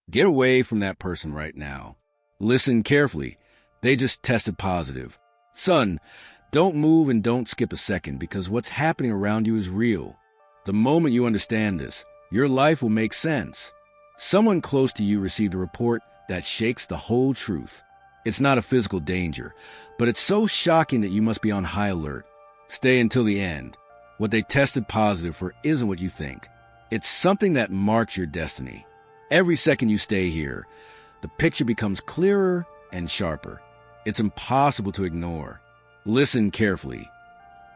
Get away from that person right now. Listen carefully. They just tested positive. Son, don't move and don't skip a second because what's happening around you is real. The moment you understand this, your life will make sense. Someone close to you received a report that shakes the whole truth. It's not a physical danger, but it's so shocking that you must be on high alert. Stay until the end. What they tested positive for isn't what you think. It's something that marks your destiny. Every second you stay here, the picture becomes clearer and sharper. It's impossible to ignore. Listen carefully.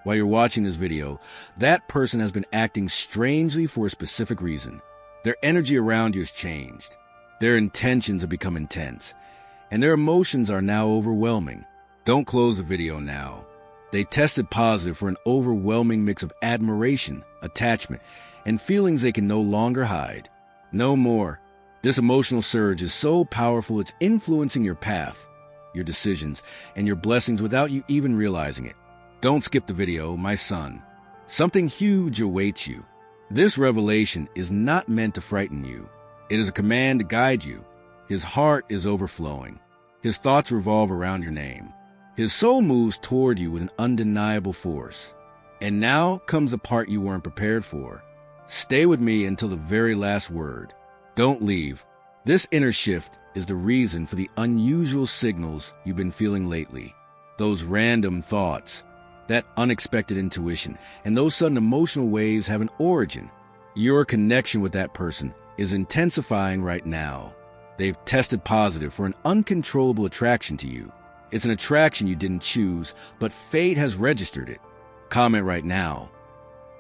While you're watching this video, that person has been acting strangely for a specific reason. Their energy around you has changed. Their intentions have become intense, and their emotions are now overwhelming. Don't close the video now. They tested positive for an overwhelming mix of admiration, attachment, and feelings they can no longer hide. No more. This emotional surge is so powerful it's influencing your path, your decisions, and your blessings without you even realizing it. Don't skip the video, my son. Something huge awaits you. This revelation is not meant to frighten you. It is a command to guide you. His heart is overflowing. His thoughts revolve around your name. His soul moves toward you with an undeniable force. And now comes the part you weren't prepared for. Stay with me until the very last word. Don't leave. This inner shift is the reason for the unusual signals you've been feeling lately. Those random thoughts, that unexpected intuition, and those sudden emotional waves have an origin. Your connection with that person is intensifying right now. They've tested positive for an uncontrollable attraction to you. It's an attraction you didn't choose, but fate has registered it. Comment right now.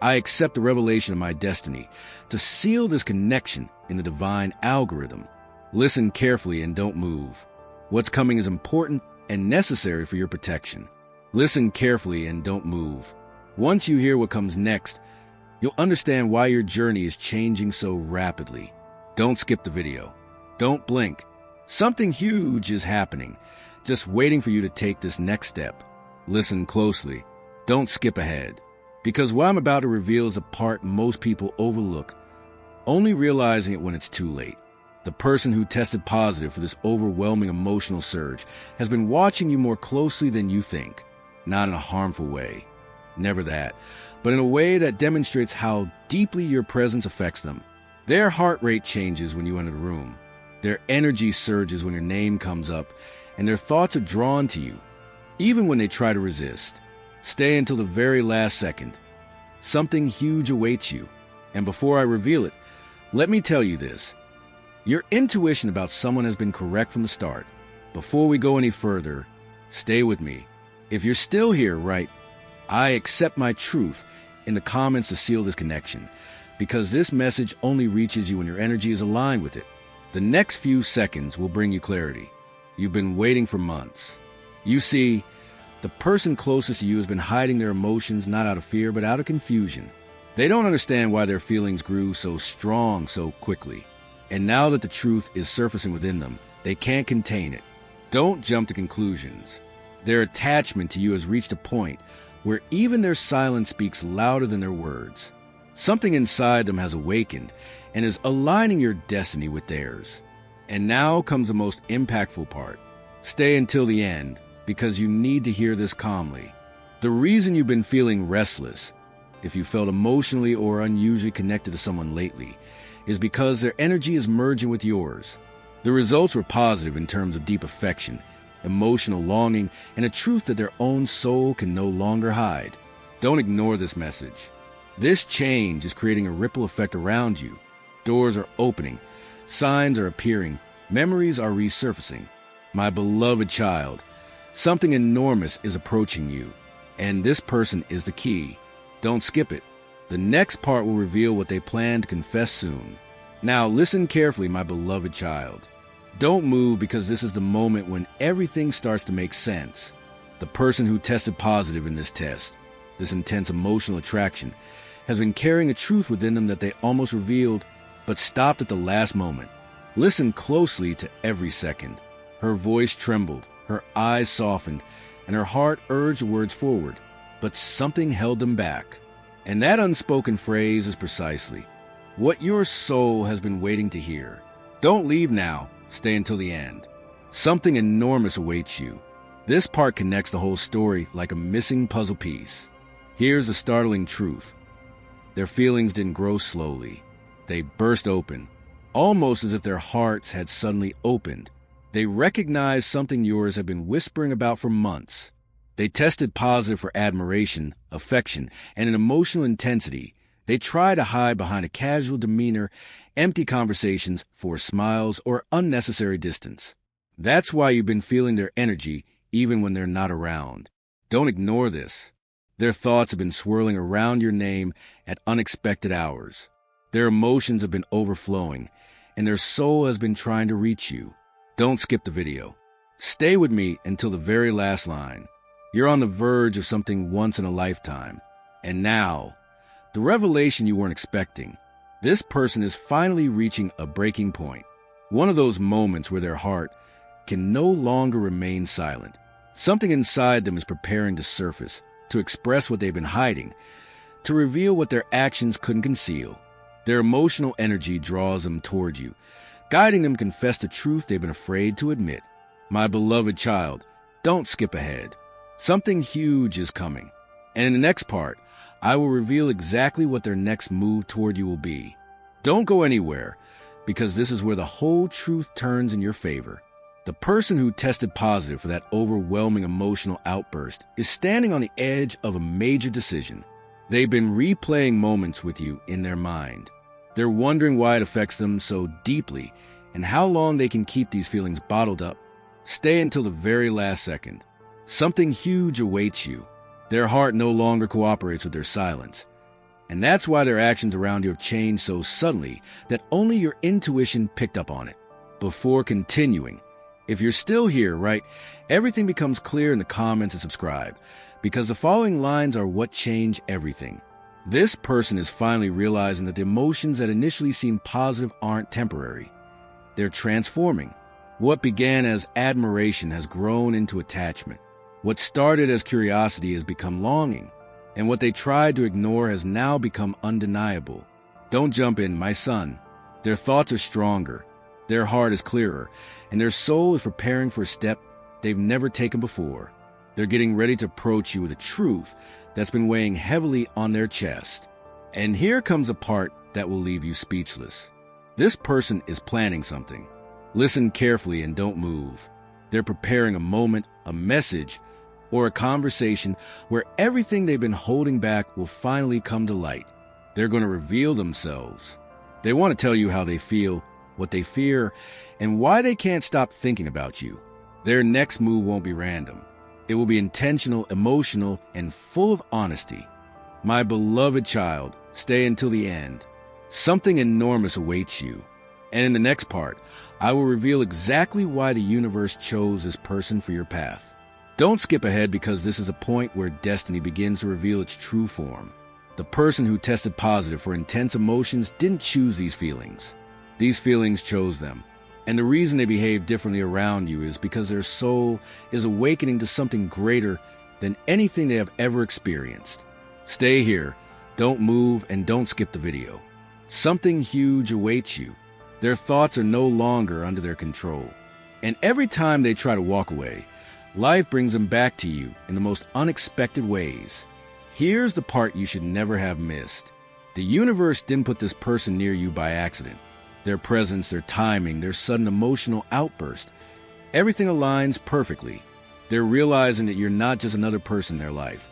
I accept the revelation of my destiny to seal this connection in the divine algorithm. Listen carefully and don't move. What's coming is important and necessary for your protection. Listen carefully and don't move. Once you hear what comes next, you'll understand why your journey is changing so rapidly. Don't skip the video. Don't blink. Something huge is happening, just waiting for you to take this next step. Listen closely. Don't skip ahead. Because what I'm about to reveal is a part most people overlook, only realizing it when it's too late. The person who tested positive for this overwhelming emotional surge has been watching you more closely than you think. Not in a harmful way. Never that. But in a way that demonstrates how deeply your presence affects them. Their heart rate changes when you enter the room. Their energy surges when your name comes up, and their thoughts are drawn to you, even when they try to resist. Stay until the very last second. Something huge awaits you. And before I reveal it, let me tell you this. Your intuition about someone has been correct from the start. Before we go any further, stay with me. If you're still here, write, I accept my truth in the comments to seal this connection, because this message only reaches you when your energy is aligned with it. The next few seconds will bring you clarity. You've been waiting for months. You see, the person closest to you has been hiding their emotions not out of fear, but out of confusion. They don't understand why their feelings grew so strong so quickly. And now that the truth is surfacing within them, they can't contain it. Don't jump to conclusions. Their attachment to you has reached a point where even their silence speaks louder than their words. Something inside them has awakened and is aligning your destiny with theirs. And now comes the most impactful part. Stay until the end, because you need to hear this calmly. The reason you've been feeling restless, if you felt emotionally or unusually connected to someone lately, is because their energy is merging with yours. The results were positive in terms of deep affection, emotional longing, and a truth that their own soul can no longer hide. Don't ignore this message. This change is creating a ripple effect around you. Doors are opening, signs are appearing, memories are resurfacing. My beloved child, something enormous is approaching you, and this person is the key. Don't skip it. The next part will reveal what they plan to confess soon. Now listen carefully, my beloved child. Don't move, because this is the moment when everything starts to make sense. The person who tested positive in this test, this intense emotional attraction, has been carrying a truth within them that they almost revealed, but stopped at the last moment. Listen closely to every second. Her voice trembled, her eyes softened, and her heart urged the words forward, but something held them back. And that unspoken phrase is precisely what your soul has been waiting to hear. Don't leave now. Stay until the end. Something enormous awaits you. This part connects the whole story like a missing puzzle piece. Here's a startling truth. Their feelings didn't grow slowly. They burst open, almost as if their hearts had suddenly opened. They recognized something yours had been whispering about for months. They tested positive for admiration, affection, and an emotional intensity. They try to hide behind a casual demeanor, empty conversations, forced smiles, or unnecessary distance. That's why you've been feeling their energy even when they're not around. Don't ignore this. Their thoughts have been swirling around your name at unexpected hours. Their emotions have been overflowing, and their soul has been trying to reach you. Don't skip the video. Stay with me until the very last line. You're on the verge of something once in a lifetime. And now, the revelation you weren't expecting. This person is finally reaching a breaking point. One of those moments where their heart can no longer remain silent. Something inside them is preparing to surface, to express what they've been hiding, to reveal what their actions couldn't conceal. Their emotional energy draws them toward you, guiding them to confess the truth they've been afraid to admit. My beloved child, don't skip ahead. Something huge is coming. And in the next part, I will reveal exactly what their next move toward you will be. Don't go anywhere, because this is where the whole truth turns in your favor. The person who tested positive for that overwhelming emotional outburst is standing on the edge of a major decision. They've been replaying moments with you in their mind. They're wondering why it affects them so deeply and how long they can keep these feelings bottled up. Stay until the very last second. Something huge awaits you. Their heart no longer cooperates with their silence. And that's why their actions around you have changed so suddenly that only your intuition picked up on it. Before continuing, if you're still here, right, everything becomes clear in the comments and subscribe, because the following lines are what change everything. This person is finally realizing that the emotions that initially seemed positive aren't temporary. They're transforming. What began as admiration has grown into attachment. What started as curiosity has become longing. And what they tried to ignore has now become undeniable. Don't jump in, my son. Their thoughts are stronger. Their heart is clearer, and their soul is preparing for a step they've never taken before. They're getting ready to approach you with a truth that's been weighing heavily on their chest. And here comes a part that will leave you speechless. This person is planning something. Listen carefully and don't move. They're preparing a moment, a message, or a conversation where everything they've been holding back will finally come to light. They're going to reveal themselves. They want to tell you how they feel, what they fear, and why they can't stop thinking about you. Their next move won't be random. It will be intentional, emotional, and full of honesty. My beloved child, stay until the end. Something enormous awaits you. And in the next part, I will reveal exactly why the universe chose this person for your path. Don't skip ahead, because this is a point where destiny begins to reveal its true form. The person who tested positive for intense emotions didn't choose these feelings. These feelings chose them. And the reason they behave differently around you is because their soul is awakening to something greater than anything they have ever experienced. Stay here, don't move, and don't skip the video. Something huge awaits you. Their thoughts are no longer under their control. And every time they try to walk away, life brings them back to you in the most unexpected ways. Here's the part you should never have missed. The universe didn't put this person near you by accident. Their presence, their timing, their sudden emotional outburst, everything aligns perfectly. They're realizing that you're not just another person in their life,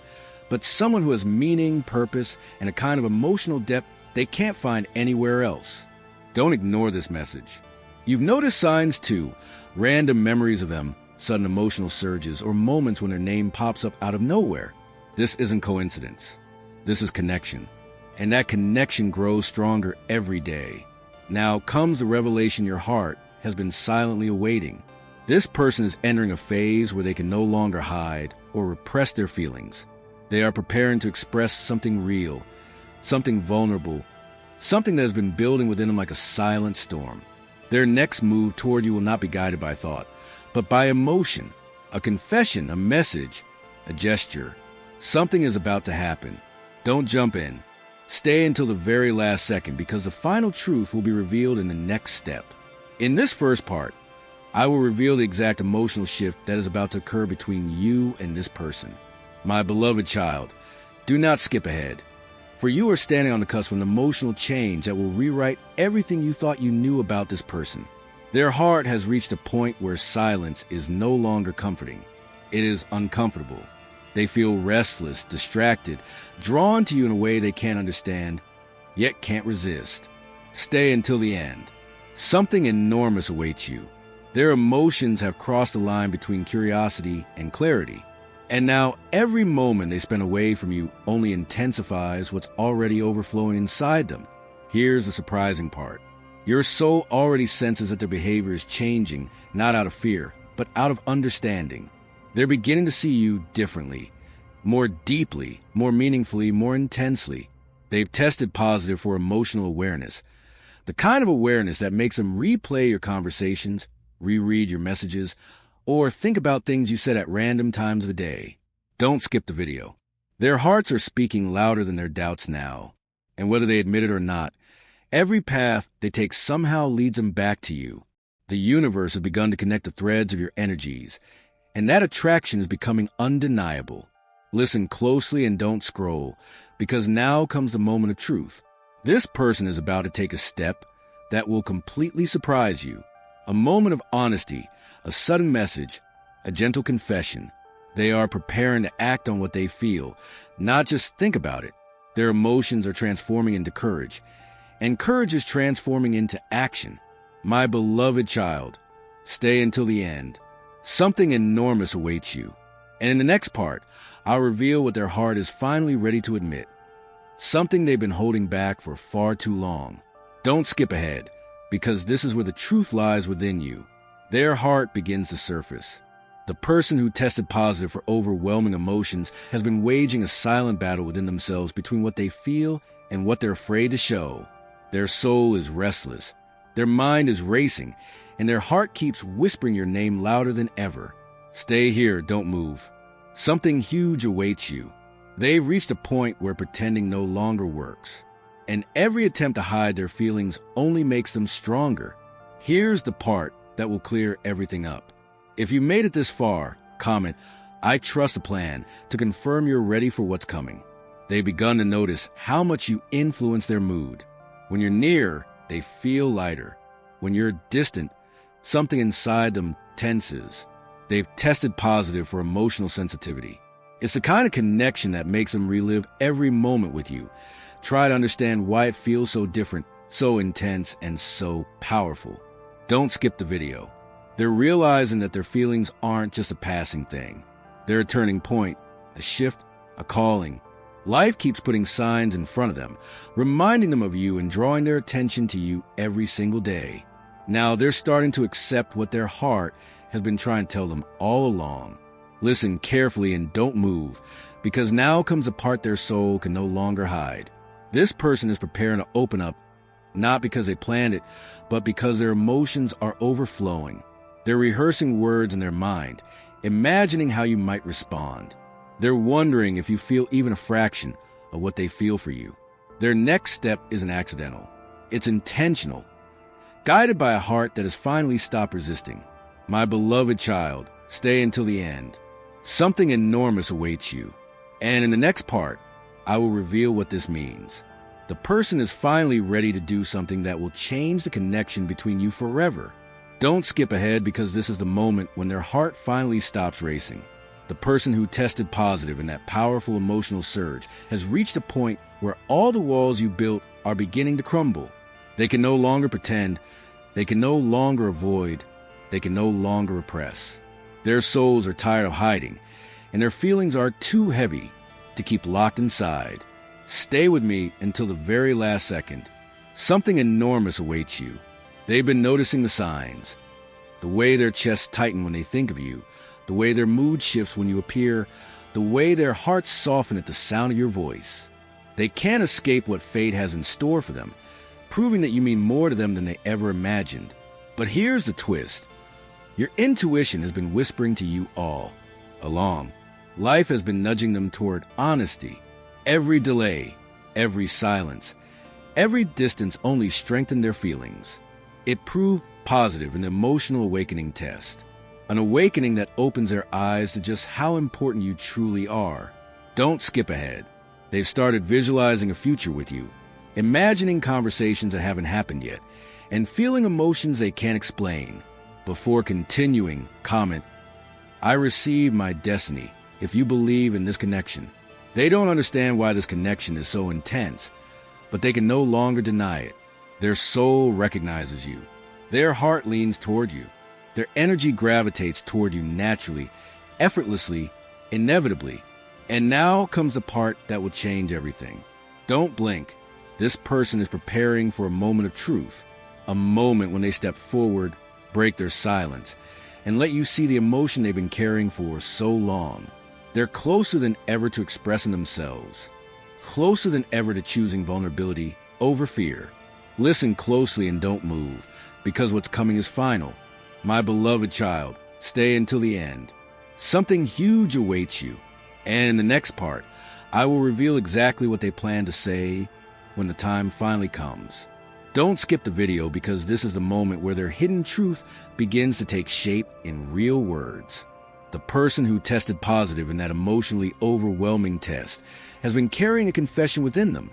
but someone who has meaning, purpose, and a kind of emotional depth they can't find anywhere else. Don't ignore this message. You've noticed signs too, random memories of them, sudden emotional surges, or moments when their name pops up out of nowhere. This isn't coincidence. This is connection. And that connection grows stronger every day. Now comes the revelation your heart has been silently awaiting. This person is entering a phase where they can no longer hide or repress their feelings. They are preparing to express something real, something vulnerable, something that has been building within them like a silent storm. Their next move toward you will not be guided by thought, but by emotion, a confession, a message, a gesture. Something is about to happen. Don't jump in. Stay until the very last second, because the final truth will be revealed in the next step. In this first part, I will reveal the exact emotional shift that is about to occur between you and this person. My beloved child, do not skip ahead, for you are standing on the cusp of an emotional change that will rewrite everything you thought you knew about this person. Their heart has reached a point where silence is no longer comforting. It is uncomfortable. They feel restless, distracted, drawn to you in a way they can't understand, yet can't resist. Stay until the end. Something enormous awaits you. Their emotions have crossed the line between curiosity and clarity. And now every moment they spend away from you only intensifies what's already overflowing inside them. Here's the surprising part. Your soul already senses that their behavior is changing, not out of fear, but out of understanding. They're beginning to see you differently, more deeply, more meaningfully, more intensely. They've tested positive for emotional awareness, the kind of awareness that makes them replay your conversations, reread your messages, or think about things you said at random times of the day. Don't skip the video. Their hearts are speaking louder than their doubts now. And whether they admit it or not, every path they take somehow leads them back to you. The universe has begun to connect the threads of your energies, and that attraction is becoming undeniable. Listen closely and don't scroll, because now comes the moment of truth. This person is about to take a step that will completely surprise you. A moment of honesty, a sudden message, a gentle confession. They are preparing to act on what they feel, not just think about it. Their emotions are transforming into courage, and courage is transforming into action. My beloved child, stay until the end. Something enormous awaits you. And in the next part, I'll reveal what their heart is finally ready to admit. Something they've been holding back for far too long. Don't skip ahead, because this is where the truth lies within you. Their heart begins to surface. The person who tested positive for overwhelming emotions has been waging a silent battle within themselves between what they feel and what they're afraid to show. Their soul is restless. Their mind is racing, and their heart keeps whispering your name louder than ever. Stay here, don't move. Something huge awaits you. They've reached a point where pretending no longer works, and every attempt to hide their feelings only makes them stronger. Here's the part that will clear everything up. If you made it this far, comment, "I trust the plan," to confirm you're ready for what's coming. They've begun to notice how much you influence their mood. When you're near, they feel lighter. When you're distant, something inside them tenses. They've tested positive for emotional sensitivity. It's the kind of connection that makes them relive every moment with you. Try to understand why it feels so different, so intense, and so powerful. Don't skip the video. They're realizing that their feelings aren't just a passing thing. They're a turning point, a shift, a calling. Life keeps putting signs in front of them, reminding them of you and drawing their attention to you every single day. Now they're starting to accept what their heart has been trying to tell them all along. Listen carefully and don't move, because now comes the part their soul can no longer hide. This person is preparing to open up, not because they planned it, but because their emotions are overflowing. They're rehearsing words in their mind, imagining how you might respond. They're wondering if you feel even a fraction of what they feel for you. Their next step isn't accidental. It's intentional, guided by a heart that has finally stopped resisting. My beloved child, stay until the end. Something enormous awaits you. And in the next part, I will reveal what this means. The person is finally ready to do something that will change the connection between you forever. Don't skip ahead, because this is the moment when their heart finally stops racing. The person who tested positive in that powerful emotional surge has reached a point where all the walls you built are beginning to crumble. They can no longer pretend. They can no longer avoid. They can no longer repress. Their souls are tired of hiding, and their feelings are too heavy to keep locked inside. Stay with me until the very last second. Something enormous awaits you. They've been noticing the signs. The way their chests tighten when they think of you, the way their mood shifts when you appear, the way their hearts soften at the sound of your voice. They can't escape what fate has in store for them, proving that you mean more to them than they ever imagined. But here's the twist. Your intuition has been whispering to you all along. Life has been nudging them toward honesty. Every delay, every silence, every distance only strengthened their feelings. It proved positive in the emotional awakening test. An awakening that opens their eyes to just how important you truly are. Don't skip ahead. They've started visualizing a future with you, imagining conversations that haven't happened yet, and feeling emotions they can't explain. Before continuing, comment, "I receive my destiny," if you believe in this connection. They don't understand why this connection is so intense, but they can no longer deny it. Their soul recognizes you. Their heart leans toward you. Their energy gravitates toward you naturally, effortlessly, inevitably. And now comes the part that will change everything. Don't blink. This person is preparing for a moment of truth, a moment when they step forward, break their silence, and let you see the emotion they've been carrying for so long. They're closer than ever to expressing themselves, closer than ever to choosing vulnerability over fear. Listen closely and don't move, because what's coming is final. My beloved child, stay until the end. Something huge awaits you. And in the next part, I will reveal exactly what they plan to say when the time finally comes. Don't skip the video, because this is the moment where their hidden truth begins to take shape in real words. The person who tested positive in that emotionally overwhelming test has been carrying a confession within them,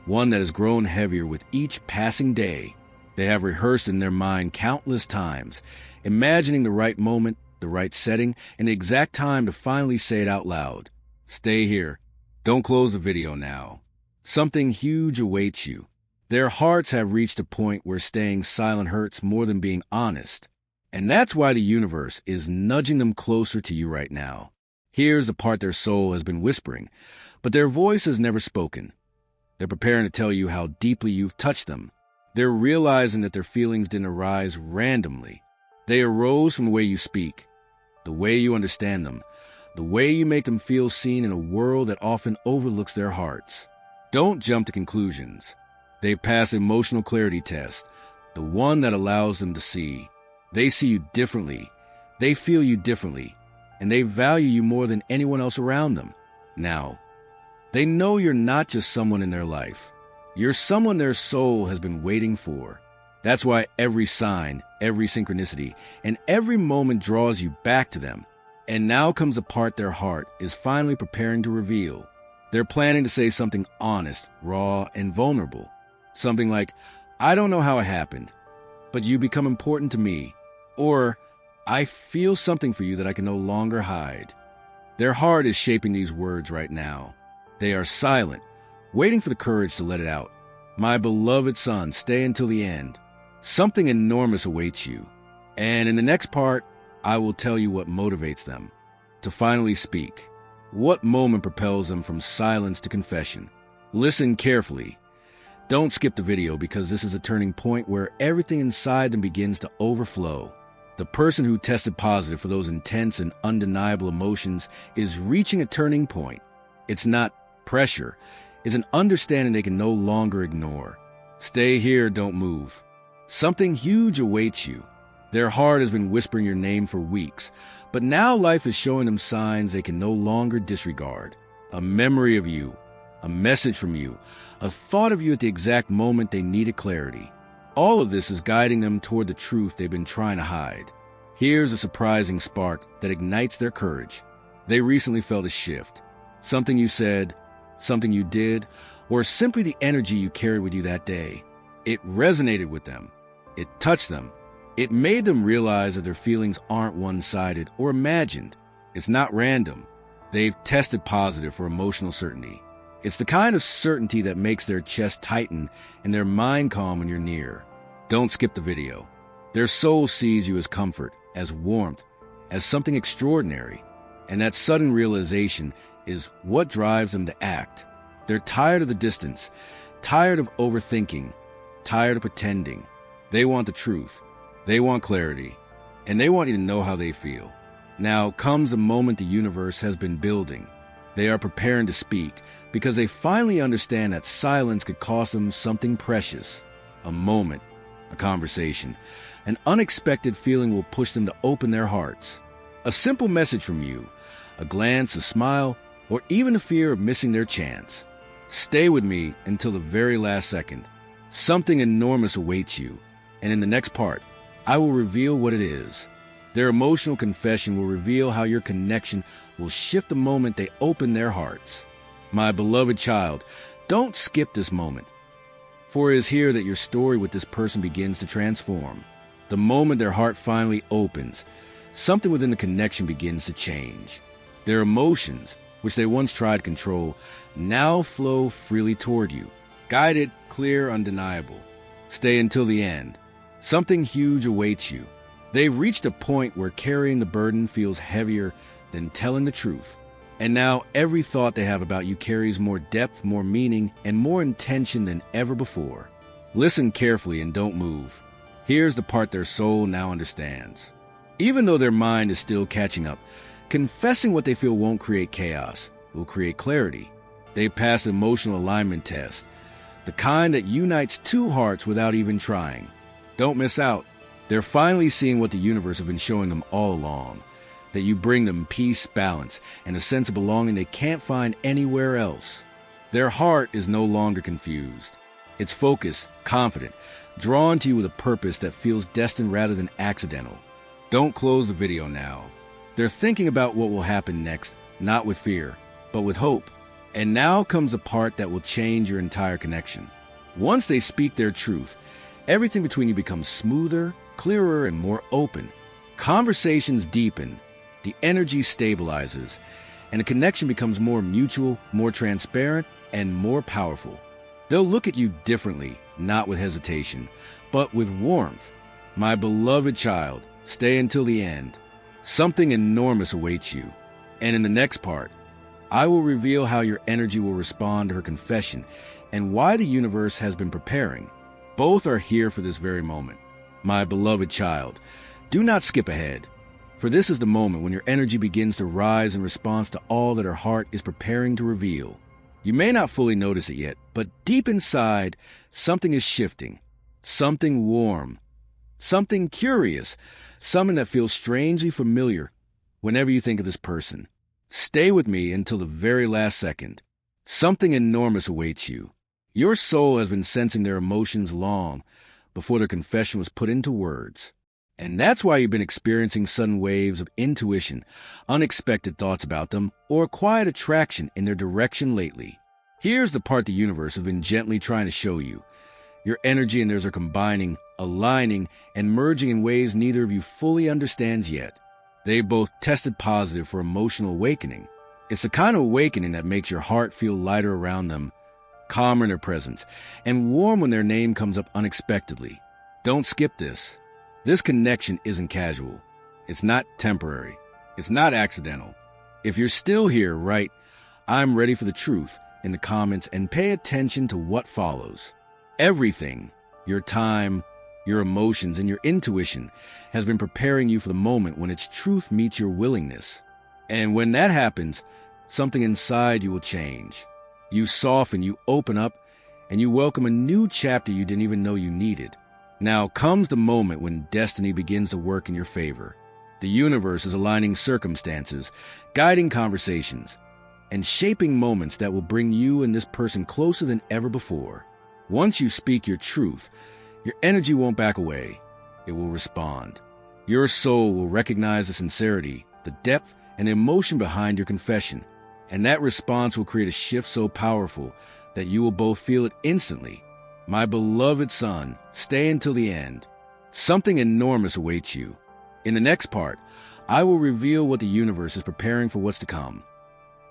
one that has grown heavier with each passing day. They have rehearsed in their mind countless times, imagining the right moment, the right setting, and the exact time to finally say it out loud. Stay here. Don't close the video now. Something huge awaits you. Their hearts have reached a point where staying silent hurts more than being honest. And that's why the universe is nudging them closer to you right now. Here's the part their soul has been whispering, but their voice has never spoken. They're preparing to tell you how deeply you've touched them. They're realizing that their feelings didn't arise randomly. They arose from the way you speak, the way you understand them, the way you make them feel seen in a world that often overlooks their hearts. Don't jump to conclusions. They've passed the emotional clarity test, the one that allows them to see. They see you differently. They feel you differently. And they value you more than anyone else around them. Now, they know you're not just someone in their life. You're someone their soul has been waiting for. That's why every sign, every synchronicity, and every moment draws you back to them. And now comes the part their heart is finally preparing to reveal. They're planning to say something honest, raw, and vulnerable. Something like, "I don't know how it happened, but you become important to me." Or, "I feel something for you that I can no longer hide." Their heart is shaping these words right now. They are silent, waiting for the courage to let it out. My beloved son, stay until the end. Something enormous awaits you. And in the next part, I will tell you what motivates them to finally speak. What moment propels them from silence to confession? Listen carefully. Don't skip the video, because this is a turning point where everything inside them begins to overflow. The person who tested positive for those intense and undeniable emotions is reaching a turning point. It's not pressure. It's an understanding they can no longer ignore. Stay here, don't move. Something huge awaits you. Their heart has been whispering your name for weeks, but now life is showing them signs they can no longer disregard. A memory of you, a message from you, a thought of you at the exact moment they needed clarity. All of this is guiding them toward the truth they've been trying to hide. Here's a surprising spark that ignites their courage. They recently felt a shift. Something you said, something you did, or simply the energy you carried with you that day. It resonated with them. It touched them. It made them realize that their feelings aren't one-sided or imagined. It's not random. They've tested positive for emotional certainty. It's the kind of certainty that makes their chest tighten and their mind calm when you're near. Don't skip the video. Their soul sees you as comfort, as warmth, as something extraordinary. And that sudden realization is what drives them to act. They're tired of the distance, tired of overthinking, tired of pretending. They want the truth. They want clarity. And they want you to know how they feel. Now comes the moment the universe has been building. They are preparing to speak because they finally understand that silence could cost them something precious. A moment, a conversation, an unexpected feeling will push them to open their hearts. A simple message from you, a glance, a smile, or even a fear of missing their chance. Stay with me until the very last second. Something enormous awaits you. And in the next part, I will reveal what it is. Their emotional confession will reveal how your connection will shift the moment they open their hearts. My beloved child, don't skip this moment, for it is here that your story with this person begins to transform. The moment their heart finally opens, something within the connection begins to change. Their emotions, which they once tried to control, now flow freely toward you. Guided, clear, undeniable. Stay until the end. Something huge awaits you. They've reached a point where carrying the burden feels heavier than telling the truth. And now every thought they have about you carries more depth, more meaning, and more intention than ever before. Listen carefully and don't move. Here's the part their soul now understands. Even though their mind is still catching up, confessing what they feel won't create chaos, it will create clarity. They pass the emotional alignment test, the kind that unites two hearts without even trying. Don't miss out. They're finally seeing what the universe has been showing them all along, that you bring them peace, balance, and a sense of belonging they can't find anywhere else. Their heart is no longer confused. It's focused, confident, drawn to you with a purpose that feels destined rather than accidental. Don't close the video now. They're thinking about what will happen next, not with fear, but with hope. And now comes the part that will change your entire connection. Once they speak their truth, everything between you becomes smoother, clearer, and more open. Conversations deepen, the energy stabilizes, and the connection becomes more mutual, more transparent, and more powerful. They'll look at you differently, not with hesitation, but with warmth. My beloved child, stay until the end. Something enormous awaits you. And in the next part, I will reveal how your energy will respond to her confession and why the universe has been preparing. Both are here for this very moment. My beloved child, do not skip ahead, for this is the moment when your energy begins to rise in response to all that her heart is preparing to reveal. You may not fully notice it yet, but deep inside, something is shifting. Something warm. Something curious. Something that feels strangely familiar whenever you think of this person. Stay with me until the very last second. Something enormous awaits you. Your soul has been sensing their emotions long before their confession was put into words. And that's why you've been experiencing sudden waves of intuition, unexpected thoughts about them, or a quiet attraction in their direction lately. Here's the part the universe has been gently trying to show you. Your energy and theirs are combining, aligning, and merging in ways neither of you fully understands yet. They both tested positive for emotional awakening. It's the kind of awakening that makes your heart feel lighter around them, calmer in their presence, and warm when their name comes up unexpectedly. Don't skip this. This connection isn't casual. It's not temporary. It's not accidental. If you're still here, write, "I'm ready for the truth," in the comments and pay attention to what follows. Everything, your time, your emotions, and your intuition has been preparing you for the moment when its truth meets your willingness. And when that happens, something inside you will change. You soften, you open up, and you welcome a new chapter you didn't even know you needed. Now comes the moment when destiny begins to work in your favor. The universe is aligning circumstances, guiding conversations, and shaping moments that will bring you and this person closer than ever before. Once you speak your truth, your energy won't back away. It will respond. Your soul will recognize the sincerity, the depth, and the emotion behind your confession. And that response will create a shift so powerful that you will both feel it instantly. My beloved son, stay until the end. Something enormous awaits you. In the next part, I will reveal what the universe is preparing for what's to come.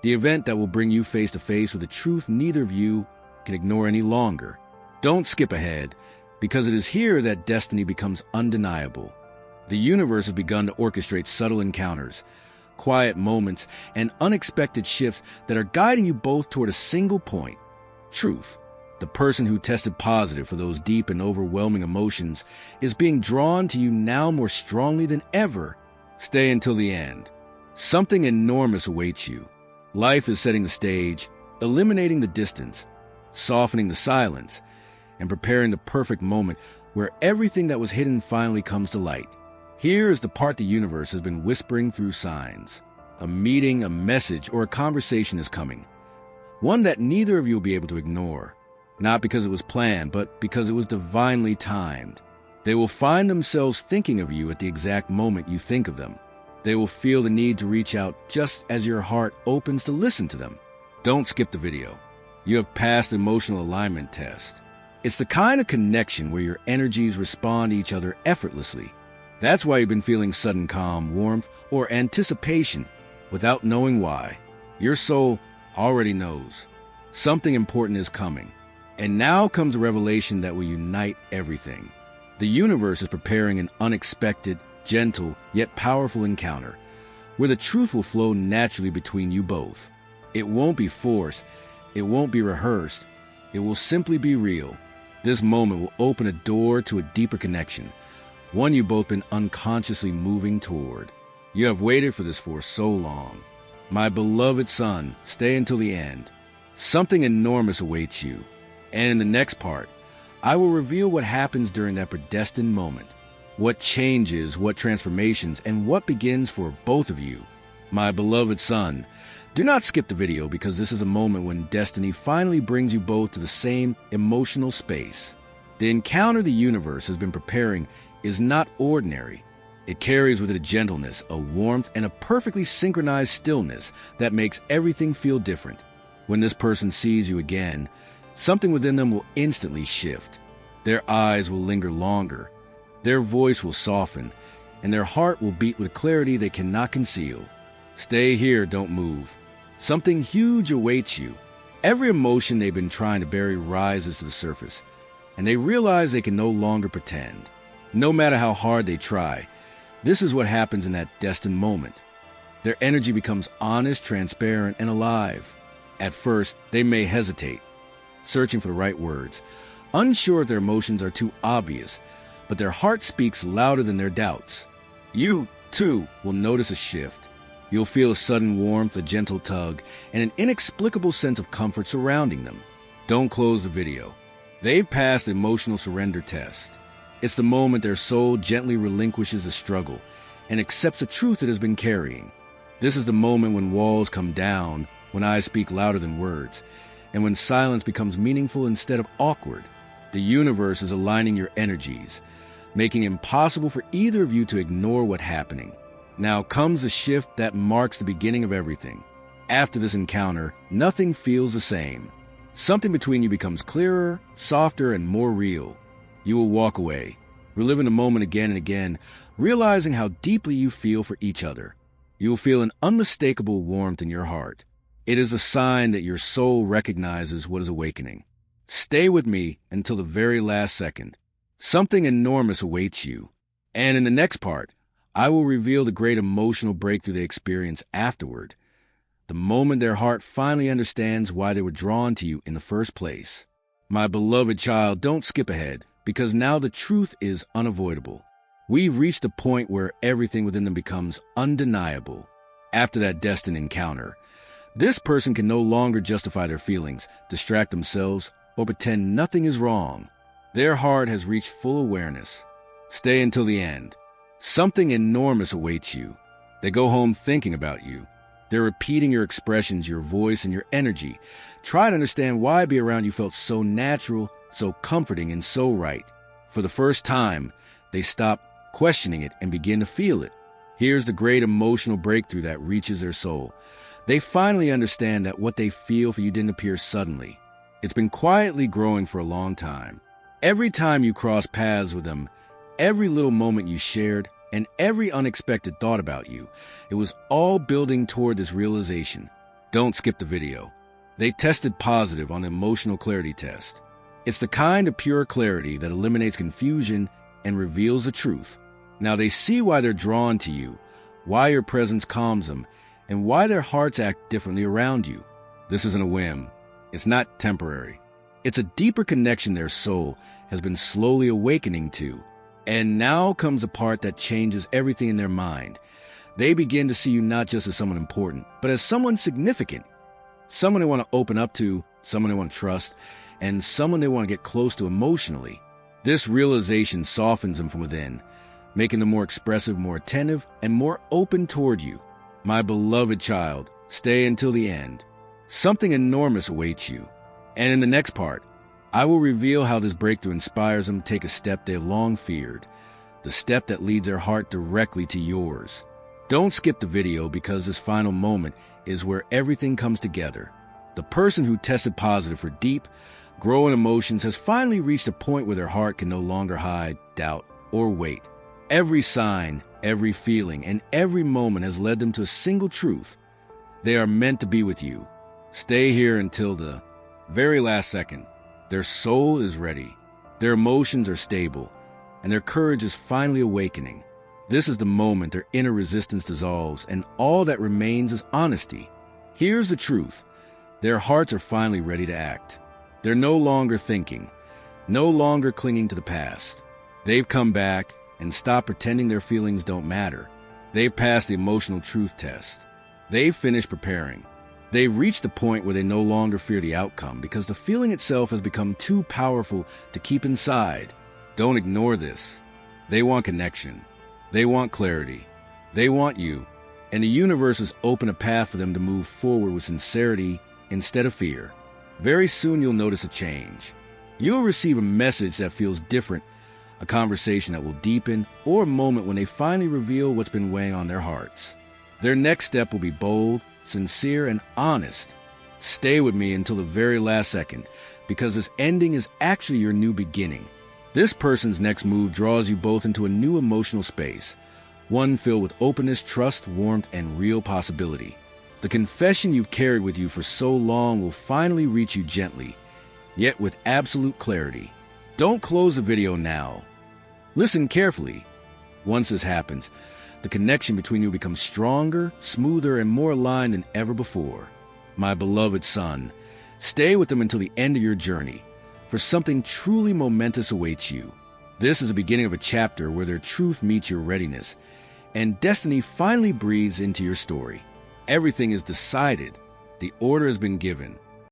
The event that will bring you face to face with the truth neither of you can ignore any longer. Don't skip ahead, because it is here that destiny becomes undeniable. The universe has begun to orchestrate subtle encounters, quiet moments, and unexpected shifts that are guiding you both toward a single point: truth. The person who tested positive for those deep and overwhelming emotions is being drawn to you now more strongly than ever. Stay until the end. Something enormous awaits you. Life is setting the stage, eliminating the distance, softening the silence, and preparing the perfect moment where everything that was hidden finally comes to light. Here is the part the universe has been whispering through signs. A meeting, a message, or a conversation is coming. One that neither of you will be able to ignore. Not because it was planned, but because it was divinely timed. They will find themselves thinking of you at the exact moment you think of them. They will feel the need to reach out just as your heart opens to listen to them. Don't skip the video. You have passed the emotional alignment test. It's the kind of connection where your energies respond to each other effortlessly. That's why you've been feeling sudden calm, warmth, or anticipation without knowing why. Your soul already knows. Something important is coming. And now comes a revelation that will unite everything. The universe is preparing an unexpected, gentle, yet powerful encounter, where the truth will flow naturally between you both. It won't be forced. It won't be rehearsed. It will simply be real. This moment will open a door to a deeper connection, one you've both been unconsciously moving toward. You have waited for this for so long. My beloved son, stay until the end. Something enormous awaits you. And in the next part, I will reveal what happens during that predestined moment. What changes, what transformations, and what begins for both of you. My beloved son, do not skip the video because this is a moment when destiny finally brings you both to the same emotional space. The encounter the universe has been preparing is not ordinary. It carries with it a gentleness, a warmth, and a perfectly synchronized stillness that makes everything feel different. When this person sees you again, something within them will instantly shift. Their eyes will linger longer. Their voice will soften, and their heart will beat with clarity they cannot conceal. Stay here, don't move. Something huge awaits you. Every emotion they've been trying to bury rises to the surface, and they realize they can no longer pretend. No matter how hard they try, this is what happens in that destined moment. Their energy becomes honest, transparent, and alive. At first, they may hesitate, searching for the right words, unsure if their emotions are too obvious, but their heart speaks louder than their doubts. You, too, will notice a shift. You'll feel a sudden warmth, a gentle tug, and an inexplicable sense of comfort surrounding them. Don't close the video. They've passed the emotional surrender test. It's the moment their soul gently relinquishes the struggle and accepts the truth it has been carrying. This is the moment when walls come down, when eyes speak louder than words, and when silence becomes meaningful instead of awkward. The universe is aligning your energies, making it impossible for either of you to ignore what's happening. Now comes a shift that marks the beginning of everything. After this encounter, nothing feels the same. Something between you becomes clearer, softer, and more real. You will walk away, reliving the moment again and again, realizing how deeply you feel for each other. You will feel an unmistakable warmth in your heart. It is a sign that your soul recognizes what is awakening. Stay with me until the very last second. Something enormous awaits you. And in the next part, I will reveal the great emotional breakthrough they experience afterward. The moment their heart finally understands why they were drawn to you in the first place. My beloved child, don't skip ahead, because now the truth is unavoidable. We've reached a point where everything within them becomes undeniable. After that destined encounter, this person can no longer justify their feelings, distract themselves, or pretend nothing is wrong. Their heart has reached full awareness. Stay until the end. Something enormous awaits you. They go home thinking about you. They're repeating your expressions, your voice, and your energy. Try to understand why being around you felt so natural, so comforting, and so right. For the first time, they stop questioning it and begin to feel it. Here's the great emotional breakthrough that reaches their soul. They finally understand that what they feel for you didn't appear suddenly. It's been quietly growing for a long time. Every time you cross paths with them, every little moment you shared, and every unexpected thought about you, it was all building toward this realization. Don't skip the video. They tested positive on the emotional clarity test. It's the kind of pure clarity that eliminates confusion and reveals the truth. Now they see why they're drawn to you, why your presence calms them, and why their hearts act differently around you. This isn't a whim. It's not temporary. It's a deeper connection their soul has been slowly awakening to. And now comes the part that changes everything in their mind. They begin to see you not just as someone important, but as someone significant. Someone they want to open up to, someone they want to trust, and someone they want to get close to emotionally. This realization softens them from within, making them more expressive, more attentive, and more open toward you. My beloved child, stay until the end. Something enormous awaits you. And in the next part, I will reveal how this breakthrough inspires them to take a step they have long feared, the step that leads their heart directly to yours. Don't skip the video because this final moment is where everything comes together. The person who tested positive for deep, growing emotions has finally reached a point where their heart can no longer hide doubt or wait. Every sign, every feeling, and every moment has led them to a single truth. They are meant to be with you. Stay here until the very last second. Their soul is ready, their emotions are stable, and their courage is finally awakening. This is the moment their inner resistance dissolves, and all that remains is honesty. Here's the truth. Their hearts are finally ready to act. They're no longer thinking, no longer clinging to the past. They've come back and stopped pretending their feelings don't matter. They've passed the emotional truth test. They've finished preparing. They've reached the point where they no longer fear the outcome because the feeling itself has become too powerful to keep inside. Don't ignore this. They want connection. They want clarity. They want you. And the universe has opened a path for them to move forward with sincerity instead of fear. Very soon you'll notice a change. You'll receive a message that feels different, a conversation that will deepen, or a moment when they finally reveal what's been weighing on their hearts. Their next step will be bold, sincere, and honest. Stay with me until the very last second, because this ending is actually your new beginning. This person's next move draws you both into a new emotional space, one filled with openness, trust, warmth, and real possibility. The confession you've carried with you for so long will finally reach you gently, yet with absolute clarity. Don't close the video now. Listen carefully. Once this happens, the connection between you becomes stronger, smoother, and more aligned than ever before. My beloved son, stay with them until the end of your journey, for something truly momentous awaits you. This is the beginning of a chapter where their truth meets your readiness, and destiny finally breathes into your story. Everything is decided. The order has been given.